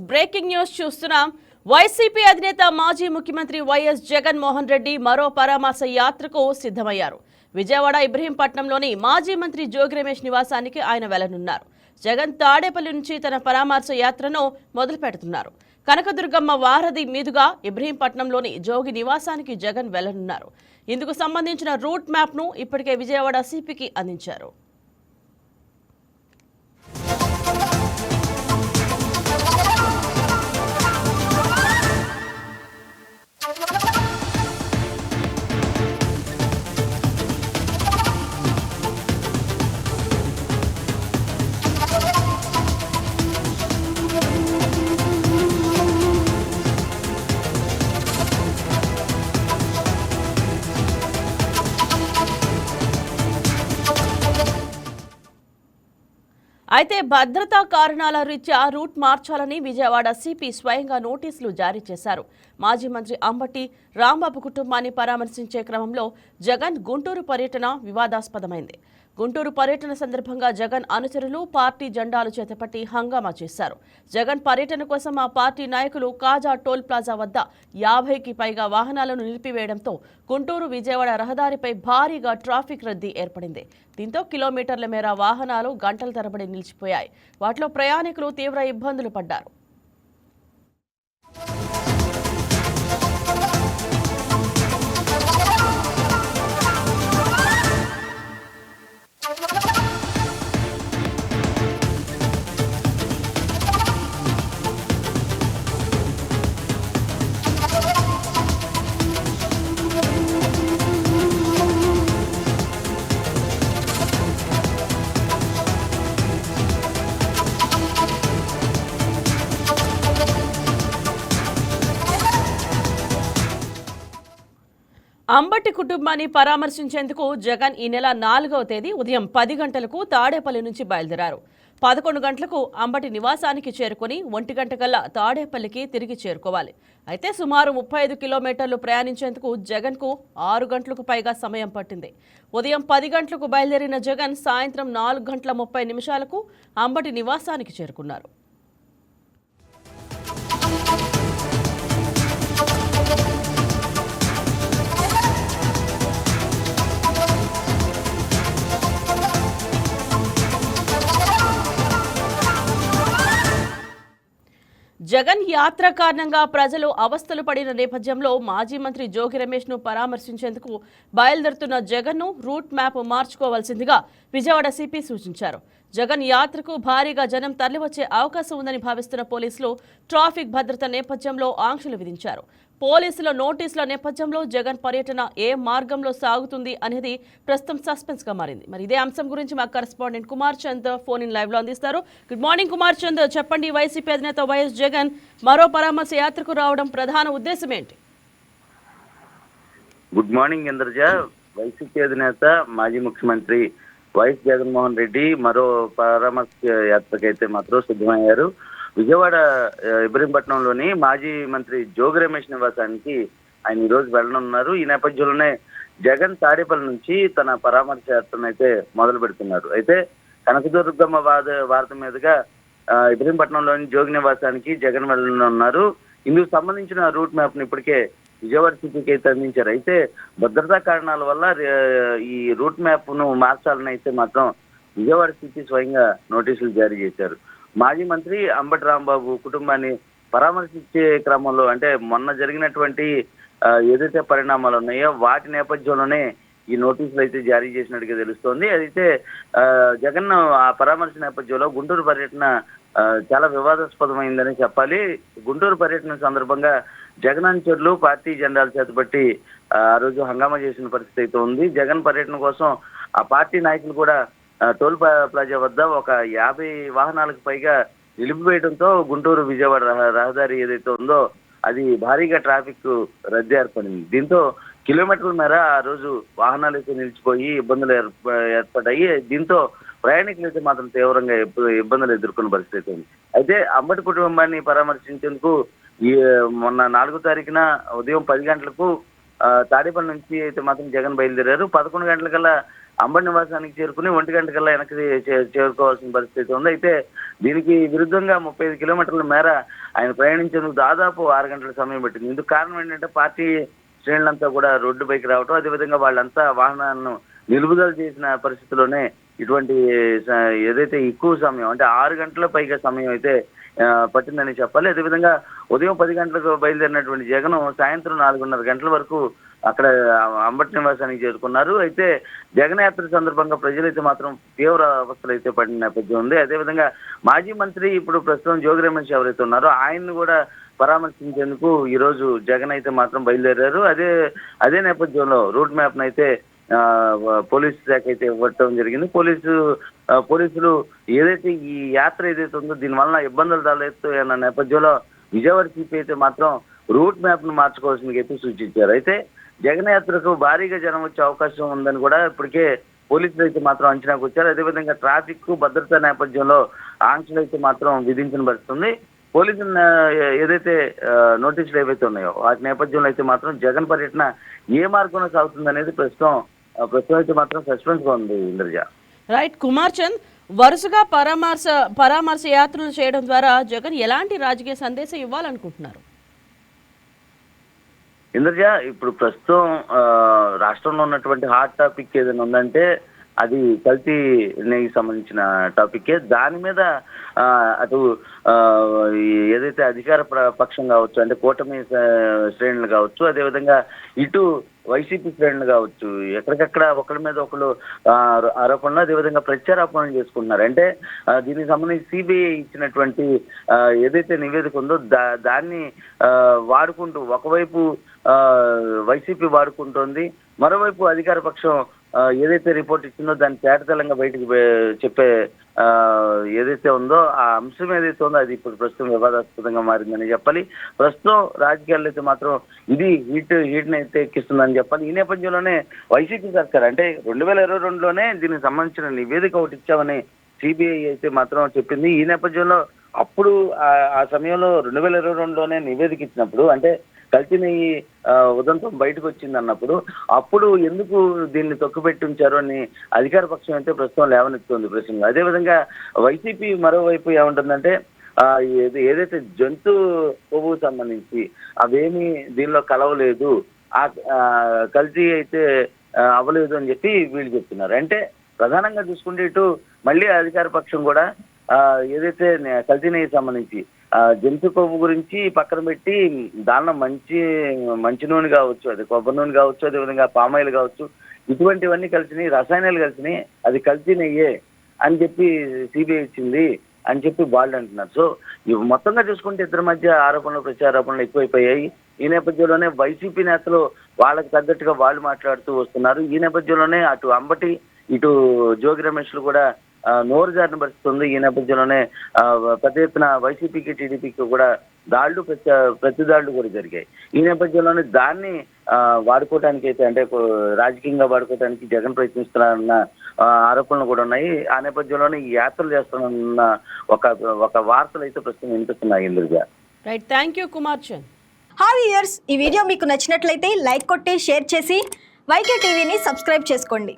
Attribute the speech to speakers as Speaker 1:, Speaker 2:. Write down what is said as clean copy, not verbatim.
Speaker 1: Breaking news చూస్తున్నాం. YCP అధినేత మాజీ ముఖ్యమంత్రి వైఎస్ జగన్మోహన్ రెడ్డి మరో పరామర్శ యాత్రకు సిద్ధమయ్యారు. విజయవాడ ఇబ్రహీంపట్నంలోని మాజీ మంత్రి జోగి రమేష్ నివాసానికి ఆయన వెళ్లనున్నారు. జగన్ తాడేపల్లి నుంచి తన పరామర్శ యాత్రను మొదలు పెడుతున్నారు. కనకదుర్గమ్మ వారధి మీదుగా ఇబ్రహీంపట్నంలోని జోగి నివాసానికి జగన్ వెళ్లనున్నారు. ఇందుకు సంబంధించిన రూట్ మ్యాప్ ను ఇప్పటికే విజయవాడ సిపికి అందించారు. అయితే భద్రతా కారణాల రీత్యా రూట్ మార్చాలని విజయవాడ సిపి స్వయంగా నోటీసులు జారీ చేశారు. మాజీ మంత్రి అంబటి రాంబాబు కుటుంబాన్ని పరామర్శించే క్రమంలో జగన్ గుంటూరు పర్యటన వివాదాస్పదమైంది. గుంటూరు పర్యటన సందర్భంగా జగన్ అనుచరులు పార్టీ జెండాలు చేతపట్టి హంగామా చేశారు. జగన్ పర్యటన కోసం ఆ పార్టీ నాయకులు కాజా టోల్ ప్లాజా వద్ద 50కి పైగా వాహనాలను నిలిపివేయడంతో గుంటూరు విజయవాడ రహదారిపై భారీగా ట్రాఫిక్ రద్దీ ఏర్పడింది. దీంతో కిలోమీటర్ల మేర వాహనాలు గంటల తరబడి నిలిచిపోయాయి. వాటిలో ప్రయాణికులు తీవ్ర ఇబ్బందులు పడ్డారు. అంబటి కుటుంబాన్ని పరామర్శించేందుకు జగన్ ఈ నెల 4వ తేదీ ఉదయం 10 గంటలకు తాడేపల్లి నుంచి బయలుదేరారు. 11 గంటలకు అంబటి నివాసానికి చేరుకుని 1 గంట కల్లా తాడేపల్లికి తిరిగి చేరుకోవాలి. అయితే సుమారు 35 కిలోమీటర్లు ప్రయాణించేందుకు జగన్కు 6 గంటలకు పైగా సమయం పట్టింది. ఉదయం 10 గంటలకు బయలుదేరిన జగన్ సాయంత్రం 4 గంటల 30 నిమిషాలకు అంబటి నివాసానికి చేరుకున్నారు. జగన్ యాత్ర కారణంగా ప్రజలు అవస్థలు పడిన నేపథ్యంలో మాజీ మంత్రి జోగి రమేష్ ను పరామర్శించేందుకు బయలుదేరుతున్న జగన్ ను రూట్ మ్యాప్ మార్చుకోవాల్సిందిగా విజయవాడ సిపి సూచించారు. జగన్ యాత్రకు భారీగా జనం తరలివచ్చే అవకాశం ఉందని భావిస్తున్న పోలీసులు ట్రాఫిక్ భద్రత నేపథ్యంలో ఆంక్షలు విధించారు. పోలీసుల నోటీసుల నేపథ్యంలో జగన్ పర్యటన ఏ మార్గంలో సాగుతుంది అనేది ప్రస్తుతం సస్పెన్స్ గా మారింది. మరి ఇదే అంశం గురించి మా correspondent Kumar Chand phone in live లో అందిస్తారు. గుడ్ మార్నింగ్ కుమార్ చంద్, చెప్పండి, వైసీపీ అధినేత వైఎస్ జగన్ మరో పరామర్శ యాత్రకు రావడం ప్రధాన ఉద్దేశం ఏంటి?
Speaker 2: Good morning Indraja. వైసీపీ అధినేత మాజీ ముఖ్యమంత్రి వైఎస్ జగన్మోహన్ రెడ్డి మరో పరామర్శ యాత్రకైతే మాత్రం సిద్ధమయ్యారు. విజయవాడ ఇబ్రహీంపట్నంలోని మాజీ మంత్రి జోగి రమేష్ నివాసానికి ఆయన ఈ రోజు వెళ్లనున్నారు. ఈ నేపథ్యంలోనే జగన్ తాడేపల్లి నుంచి తన పరామర్శ యాత్రను అయితే మొదలు పెడుతున్నారు. అయితే కనకదుర్గమ్మ వారధి మీదుగా ఇబ్రహీంపట్నంలోని జోగి నివాసానికి జగన్ వెళ్లనున్నారు. ఇందుకు సంబంధించిన రూట్ మ్యాప్ ను ఇప్పటికే విజయవాడ సిటీకి అయితే అందించారు. అయితే భద్రతా కారణాల వల్ల ఈ రూట్ మ్యాప్ ను మార్చాలని అయితే మాత్రం విజయవాడ సిటీ స్వయంగా నోటీసులు జారీ చేశారు. మాజీ మంత్రి అంబటి రాంబాబు కుటుంబాన్ని పరామర్శించే క్రమంలో అంటే మొన్న జరిగినటువంటి ఏదైతే పరిణామాలు ఉన్నాయో వాటి నేపథ్యంలోనే ఈ నోటీసులు అయితే జారీ చేసినట్టుగా తెలుస్తోంది. అయితే జగన్ ఆ పరామర్శ నేపథ్యంలో గుంటూరు పర్యటన చాలా వివాదాస్పదమైందని చెప్పాలి. గుంటూరు పర్యటన సందర్భంగా జగన్ అనుచరులు పార్టీ జెండాలు చేతబట్టి ఆ రోజు హంగామా చేసిన పరిస్థితి అయితే ఉంది. జగన్ పర్యటన కోసం ఆ పార్టీ నాయకులు కూడా టోల్ ప్లాజా వద్ద ఒక 50 వాహనాలకు పైగా నిలిపివేయడంతో గుంటూరు విజయవాడ రహదారి ఏదైతే ఉందో అది భారీగా ట్రాఫిక్ రద్దీ ఏర్పడింది. దీంతో కిలోమీటర్ల మేర ఆ రోజు వాహనాలు అయితే నిలిచిపోయి ఇబ్బందులు ఏర్పడ్డాయి. దీంతో ప్రయాణికులు అయితే మాత్రం తీవ్రంగా ఇబ్బందులు ఎదుర్కొన్న పరిస్థితి ఉంది. అయితే అంబటి కుటుంబాన్ని పరామర్శించేందుకు ఈ మొన్న 4వ తారీఖున ఉదయం 10 గంటలకు తాడేపల్లి నుంచి అయితే మాత్రం జగన్ బయలుదేరారు. 11 గంటలకల్లా అంబటి నివాసానికి చేరుకుని 1 గంటకల్లా వెనక్కి చేరుకోవాల్సిన పరిస్థితి ఉంది. అయితే దీనికి విరుద్ధంగా 35 కిలోమీటర్ల మేర ఆయన ప్రయాణించేందుకు దాదాపు 6 గంటల సమయం పట్టింది. ఇందుకు కారణం ఏంటంటే పార్టీ శ్రేణులంతా కూడా రోడ్డుపైకి రావటం, అదేవిధంగా వాళ్ళంతా వాహనాలను నిలుపుదల చేసిన పరిస్థితిలోనే ఇటువంటి ఏదైతే ఎక్కువ సమయం అంటే 6 గంటల పైగా సమయం అయితే పట్టిందని చెప్పాలి. అదేవిధంగా ఉదయం 10 గంటలకు బయలుదేరినటువంటి జగన్ సాయంత్రం 4:30 గంటల వరకు అక్కడ అంబటి నివాసానికి చేరుకున్నారు. అయితే జగన్ యాత్ర సందర్భంగా ప్రజలైతే మాత్రం తీవ్ర అవస్థలు అయితే పడిన నేపథ్యం ఉంది. అదేవిధంగా మాజీ మంత్రి ఇప్పుడు ప్రస్తుతం జోగి రమేష్ ఎవరైతే ఉన్నారో ఆయన్ని కూడా పరామర్శించేందుకు ఈ రోజు జగన్ అయితే మాత్రం బయలుదేరారు. అదే నేపథ్యంలో రూట్ మ్యాప్ అయితే పోలీసు శాఖ అయితే ఇవ్వటం జరిగింది. పోలీసులు ఏదైతే ఈ యాత్ర ఏదైతే ఉందో దీనివల్ల ఇబ్బందులు తలెత్తాయన్న నేపథ్యంలో విజయవాడ సిపి అయితే మాత్రం రూట్ మ్యాప్ ను మార్చుకోవాల్సిందిగా అయితే సూచించారు. అయితే జగన్ యాత్రకు భారీగా జనం వచ్చే అవకాశం ఉందని కూడా ఇప్పటికే పోలీసులు అయితే మాత్రం అంచనాకు వచ్చారు. అదేవిధంగా ట్రాఫిక్ భద్రతా నేపథ్యంలో ఆంక్షలు అయితే మాత్రం విధించిన పరిస్థితుంది. పోలీసులు ఏదైతే నోటీసులు ఏవైతే ఉన్నాయో వాటి నేపథ్యంలో అయితే మాత్రం జగన్ పర్యటన ఏ మార్గంలో సాగుతుంది అనేది ప్రస్తుతం అయితే మాత్రం సస్పెన్స్ గా ఉంది ఇంద్రజ.
Speaker 1: రైట్ కుమార్ చంద్, వరుసగా పరామర్శ యాత్రలు చేయడం ద్వారా జగన్ ఎలాంటి రాజకీయ సందేశం ఇవ్వాలనుకుంటున్నారు?
Speaker 2: ఇంద్రజ, ఇప్పుడు ప్రస్తుతం రాష్ట్రంలో ఉన్నటువంటి హాట్ టాపిక్ ఏదైనా ఉందంటే అది కల్తీ నెయ్యికి సంబంధించిన టాపికే. దాని మీద అటు ఏదైతే అధికార పక్షం కావచ్చు అంటే కూటమి శ్రేణులు కావచ్చు, అదేవిధంగా ఇటు వైసీపీ శ్రేణులు కావచ్చు, ఎక్కడికక్కడ ఒకరి మీద ఒకరు ఆరోపణలు అదేవిధంగా ప్రత్యారోపణలు చేసుకుంటున్నారు. అంటే దీనికి సంబంధించి సిబిఐ ఇచ్చినటువంటి ఏదైతే నివేదిక ఉందో దాన్ని వాడుకుంటూ ఒకవైపు వైసీపీ వాడుకుంటోంది, మరోవైపు అధికార పక్షం ఏదైతే రిపోర్ట్ ఇచ్చిందో దాన్ని తేటతెల్లంగా బయటకు చెప్పే ఏదైతే ఉందో ఆ అంశం ఏదైతే ఉందో అది ఇప్పుడు ప్రస్తుతం వివాదాస్పదంగా మారిందని చెప్పాలి. ప్రస్తుతం రాజకీయాల్లో అయితే మాత్రం ఇది హీట్ని అయితే ఎక్కిస్తుందని చెప్పాలి. ఈ నేపథ్యంలోనే వైసీపీ సర్కార్ అంటే 2022లోనే దీనికి సంబంధించిన నివేదిక ఒకటి ఇచ్చామని సిబిఐ అయితే మాత్రం చెప్పింది. ఈ నేపథ్యంలో అప్పుడు ఆ సమయంలో 2022లోనే నివేదిక ఇచ్చినప్పుడు అంటే కల్తీ నెయ్యి ఉదంతం బయటకు వచ్చింది అన్నప్పుడు అప్పుడు ఎందుకు దీన్ని తొక్కుపెట్టి ఉంచారు అని అధికార పక్షం అయితే ప్రస్తుతం లేవనెత్తుంది ప్రశ్నలు. అదేవిధంగా వైసీపీ మరోవైపు ఏముంటుందంటే ఏదైతే జంతు కొవ్వు సంబంధించి అవేమీ దీనిలో కలవలేదు, ఆ కల్తీ అయితే అవ్వలేదు అని చెప్పి వీళ్ళు చెప్తున్నారు. అంటే ప్రధానంగా చూసుకుంటే ఇటు మళ్ళీ అధికార పక్షం కూడా ఏదైతే కల్తీ నెయ్యి సంబంధించి జంతు కొవ్వు గురించి పక్కన పెట్టి దానిలో మంచి నూనె కావచ్చు, అది కొబ్బరి నూనె కావచ్చు, అదేవిధంగా పామాయిల్ కావచ్చు, ఇటువంటివన్నీ కలిసినాయి, రసాయనాలు కలిసినాయి, అది కల్తీ నెయ్యే అని చెప్పి సిబిఐ ఇచ్చింది అని చెప్పి వాళ్ళు అంటున్నారు. సో ఇవి మొత్తంగా చూసుకుంటే ఇద్దరి మధ్య ఆరోపణలు ప్రత్యారోపణలు ఎక్కువైపోయాయి. ఈ నేపథ్యంలోనే వైసీపీ నేతలు వాళ్ళకి తగ్గట్టుగా వాళ్ళు మాట్లాడుతూ వస్తున్నారు. ఈ నేపథ్యంలోనే అటు అంబటి ఇటు జోగి రమేష్లు కూడా నోరు జారిన పరిస్థితి ఉంది. ఈ నేపథ్యంలోనే పెద్ద ఎత్తున వైసీపీకి టీడీపీకి కూడా ప్రతి దాడులు కూడా జరిగాయి. ఈ నేపథ్యంలోనే దాన్ని వాడుకోవటానికి అయితే అంటే రాజకీయంగా వాడుకోవడానికి జగన్ ప్రయత్నిస్తున్నారన్న ఆరోపణలు కూడా ఉన్నాయి. ఆ నేపథ్యంలోనే ఈ యాత్రలు చేస్తున్న ఒక వార్తలు అయితే ప్రస్తుతం వినిపిస్తున్నాయి. ఇందుగా
Speaker 1: right, thank you Kumar Chand.
Speaker 3: Hi viewers, ఈ వీడియో మీకు నచ్చినట్లయితే లైక్ కొట్టి షేర్ చేసి వైకే టీవీని సబ్స్క్రైబ్ చేసుకోండి.